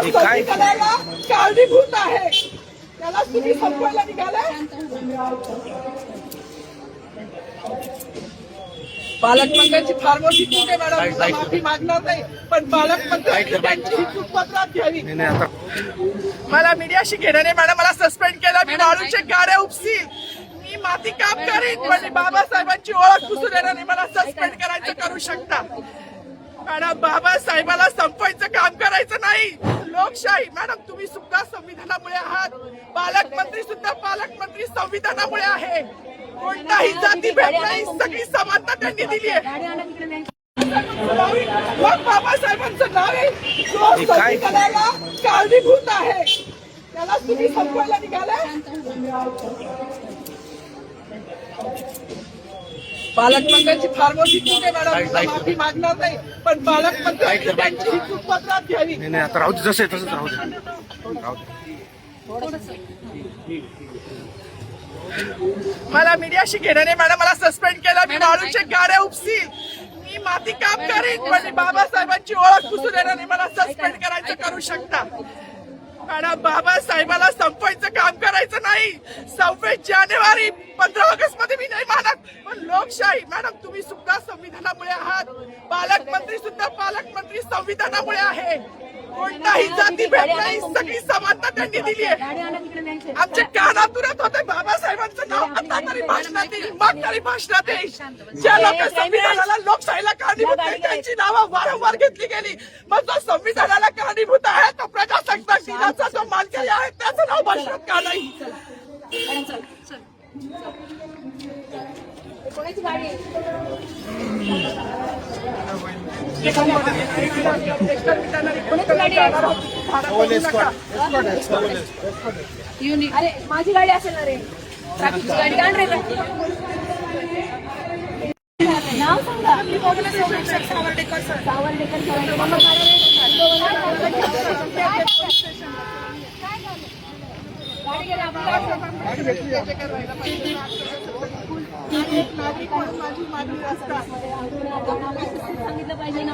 संधी करायला कारणीभूत आहे, त्याला तुम्ही संपवायला निघाले. पालकमंत्र्यांची फार मोठी चूक आहे मॅडम, माफी मागणार नाही, पण पालकमंत्र्यांची त्यांची ही चूक पत्रात घ्यावी. मला मीडियाशी घेणं नाही मॅडम, मला सस्पेंड केलं, मी वाळूचे गाड्या उपसील, मी माती काम करीन, पण बाबासाहेबांची ओळख पुसून येणार नाही. मला सस्पेंड करायचं करू शकता मॅडम, बाबासाहेबाला संपवायचं काम करायचं नाही. लोकशाही मॅडम, तुम्ही सुद्धा संविधानामुळे आहात, पालकमंत्री सुद्धा पालकमंत्री संविधानामुळे आहे. कोणताही जाती भेद नाही, सगळी समानता त्यांनी दिली आहे. मग बाबासाहेबांचं नाव आहे जो संधी करायला कारणीभूत आहे, त्याला तुम्ही संपवायला निघाले. पालकमंत्र्यांची फार मोठी चूक आहे मॅडम, माफी मागणार नाही, पण पालकमंत्र्यांची त्यांची ही चूक पत्रात घ्यावी. आता राहू दे, जसं तसंच राहू दे. मला मीडियाशी घेणं नाही मॅडम, मला सस्पेंड केलं, मी वाळूचे गाड्या उपसील, मी माती काम करीन, पण बाबासाहेबांची ओळख पुसून येणार नाही. मला सस्पेंड करायचं करू शकता मॅडम, बाबासाहेबाला संपवायचं काम करायचं नाही. 26 जानेवारी 15 ऑगस्ट मध्ये मी नाही मानत, पण लोकशाही मॅडम, तुम्ही सुद्धा संविधानामुळे आहात, पालकमंत्री सुद्धा पालकमंत्री संविधानामुळे आहे. कोणताही जाती भेद नाही, सगळी समानता त्यांनी दिली आहे. आमच्या कानातुरात होते बाबासाहेबांचं नाव, आता तरी भाषणात येईल, मग तरी भाषणात येईल. ज्या लोक संविधानाला लोकशाहीला कारणीभूत नाही, त्यांची नावं वारंवार घेतली गेली. मग जो संविधानाला कारणीभूत आहे, तो प्रजासत्ताक दिनाचा जो मानकरी आहे, त्याचं नाव भाषणात का नाही? अरे माझी गाडी असेल ना रे, ट्रॅफिकची गाडी काढ रे. नाव सांगा. सावर्डेकर सर. गाडी गेला सांगितलं पाहिजे ना,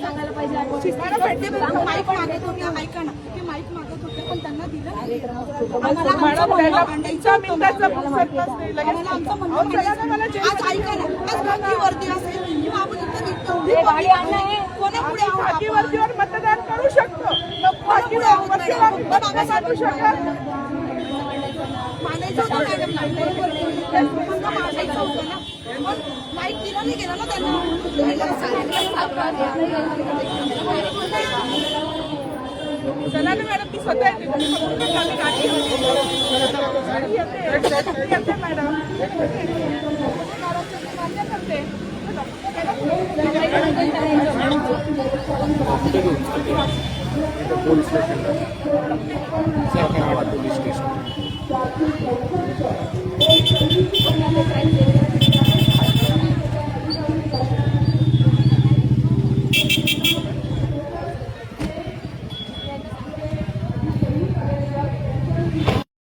सांगायला पाहिजे. माईक मागत होते, ऐका ना, ते माईक मागत होते, पण त्यांना दिलं. आज ऐका ना, आज खाकी वर्दी असेल किंवा आपण इथं खाकी वर्दीवर मतदान करू शकतो, मानू शकत मानायचं होतं ना, पण माईक दिला नाही गेला ना त्यांना. चला ना मॅडम, ती स्वतः येते मॅडम. Police station.